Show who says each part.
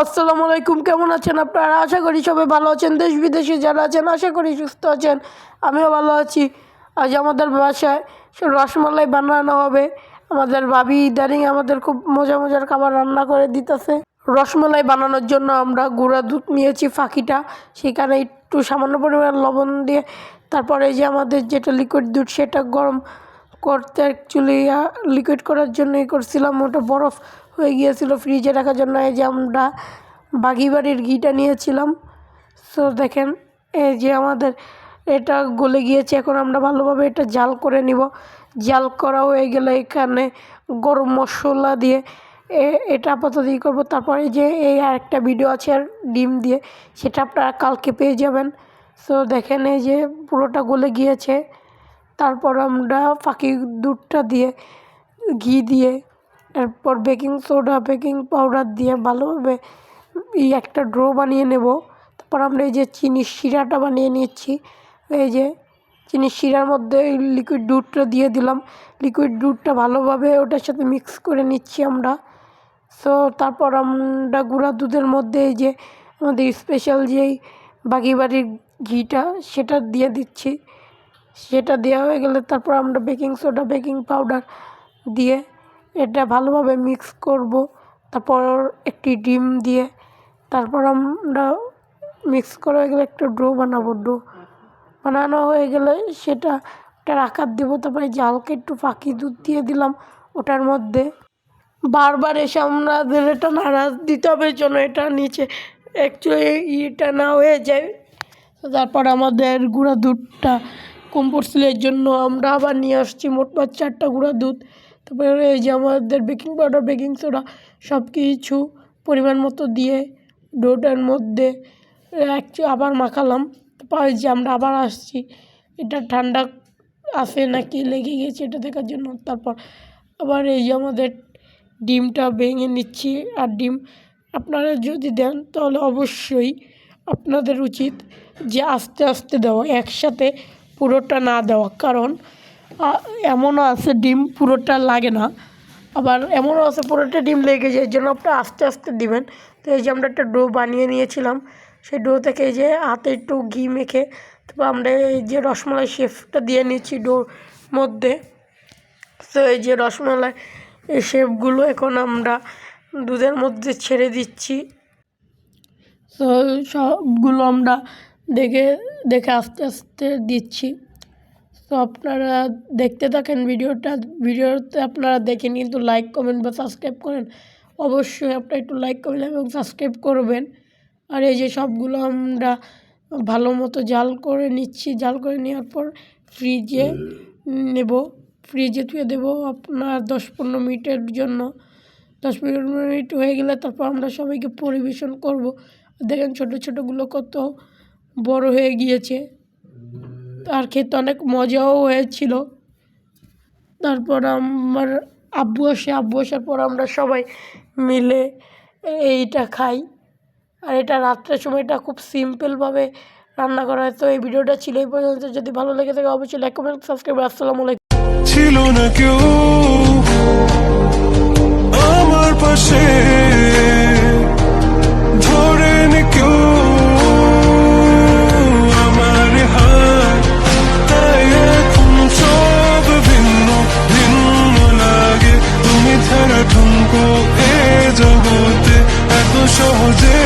Speaker 1: আসসালামু আলাইকুম, কেমন আছেন আপনারা? আশা করি সবাই ভালো আছেন। দেশ বিদেশে যারা আছেন আশা করি সুস্থ আছেন। আমিও ভালো আছি। আজ আমাদের বাসায় রসমালাই বানানো হবে। আমাদের ভাবি ইদানিং আমাদের খুব মজার খাবার রান্না করে দিতেছে। রসমালাই বানানোর জন্য আমরা গুঁড়া দুধ নিয়েছি, ফাঁকিটা, সেখানে একটু সামান্য পরিমাণ লবণ দিয়ে তারপরে যে আমাদের যেটা লিকুইড দুধ সেটা গরম করতে অ্যাকচুয়ালি লিকুইড করার জন্যই করছিলাম। ওটা বরফ হয়ে গিয়েছিল ফ্রিজে রাখার জন্য। এই যে আমরা বাগিবাড়ির ঘিটা নিয়েছিলাম। সো দেখেন, এই যে আমাদের এটা গলে গিয়েছে। এখন আমরা ভালোভাবে এটা জাল করে নিব। জাল করা হয়ে গেলে এখানে গরম মশলা দিয়ে এটা আপাতত করবো। তারপরে যে এই আরেকটা ভিডিও আছে আর ডিম দিয়ে, সেটা আপনারা কালকে পেয়ে যাবেন। সো দেখেন, এই যে পুরোটা গলে গিয়েছে। তারপর আমরা ফাঁকি দুধটা দিয়ে, ঘি দিয়ে, এরপর বেকিং সোডা, বেকিং পাউডার দিয়ে ভালোভাবে একটা ডো বানিয়ে নেব। তারপর আমরা এই যে চিনির শিরাটা বানিয়ে নিচ্ছি। এই যে চিনির শিরার মধ্যে লিকুইড দুধটা দিয়ে দিলাম। লিকুইড দুধটা ভালোভাবে ওটার সাথে মিক্স করে নিচ্ছি আমরা। সো তারপর আমরা গুঁড়া দুধের মধ্যে এই যে আমাদের স্পেশাল যেই বাগিবাড়ির ঘিটা সেটা দিয়ে দিচ্ছি। সেটা দেওয়া হয়ে গেলে তারপর আমরা বেকিং সোডা, বেকিং পাউডার দিয়ে এটা ভালোভাবে মিক্স করব। তারপর একটি ডিম দিয়ে তারপর আমরা মিক্স করা হয়ে গেলে একটা ডো বানাবো। ডো বানানো হয়ে গেলে ওটার আকার দেবো। তারপরে জালকে একটু ফাঁকি দুধ দিয়ে দিলাম ওটার মধ্যে। বারবার এসে আমাদের এটা নাড়া দিতে হবে যেন এটা নিচে অ্যাকচুয়ালি এটা না হয়ে যায়। তারপর আমাদের গুঁড়া দুধটা কম পড়ছিল, এর জন্য আমরা আবার নিয়ে আসছি মোটমাট 4টা গুঁড়া দুধ। তারপরে এই যে আমাদের বেকিং পাউডার, বেকিং সোডা সব কিছু পরিমাণ মতো দিয়ে ডোটার মধ্যে আবার মাখালাম। তারপর যে আমরা আবার আসছি এটা ঠান্ডা আছে নাকি লেগে গেছে এটা দেখার জন্য। তারপর আবার এই যে আমাদের ডিমটা ভেঙে নিচ্ছি। আর ডিম আপনারা যদি দেন তাহলে অবশ্যই আপনাদের উচিত যে আস্তে আস্তে দেওয়া, একসাথে পুরোটা না দেওয়া। কারণ এমনও আছে ডিম পুরোটা লাগে না, আবার এমনও আছে পুরোটা ডিম লেগে যায়। এর জন্য আপনারা আস্তে আস্তে দিবেন। তো এই যে আমরা একটা ডো বানিয়ে নিয়েছিলাম, সেই ডো থেকে এই যে হাতে একটু ঘি মেখে তারপর আমরা এই যে রসমালাই শেপটা দিয়ে নিচ্ছি ডোর মধ্যে। তো এই যে রসমালাই এই শেপগুলো এখন আমরা দুধের মধ্যে ছেড়ে দিচ্ছি। তো সবগুলো আমরা দেখে দেখে আস্তে আস্তে দিচ্ছি। তো আপনারা দেখতে থাকেন ভিডিওতে আপনারা দেখেন, কিন্তু লাইক, কমেন্ট বা সাবস্ক্রাইব করেন। অবশ্যই আপনারা একটু লাইক করবেন এবং সাবস্ক্রাইব করবেন। আর এই যে সবগুলো আমরা ভালো মতো জাল করে নিচ্ছি। জাল করে নেওয়ার পর ফ্রিজে নেব। ফ্রিজে ধুয়ে দেবো আপনার 10-15 মিনিটের জন্য। 10-15 মিনিট হয়ে গেলে তারপর আমরা সবাইকে পরিবেশন করব। দেখেন ছোটো ছোটোগুলো কত বড় হয়ে গিয়েছে, আর খেতে অনেক মজাও হয়েছিল। তারপর আমার আব্বু আসার পর আমরা সবাই মিলে এইটা খাই। আর এটা রাত্রের সময়টা খুব সিম্পলভাবে রান্না করা হয়। তো এই ভিডিওটা ছিল এই পর্যন্ত। যদি ভালো লেগে থাকে অবশ্যই লাইক, কমেন্ট, সাবস্ক্রাইব। আসসালামু আলাইকুম।
Speaker 2: ছিল না কেউ আমার পাশে, ধরেনি কেউ আমার হাত, তাই এখন সব ভিন্ন ভিন্ন লাগে। তুমি ছাড়া ঠুনকো এ জগতে এত সহজে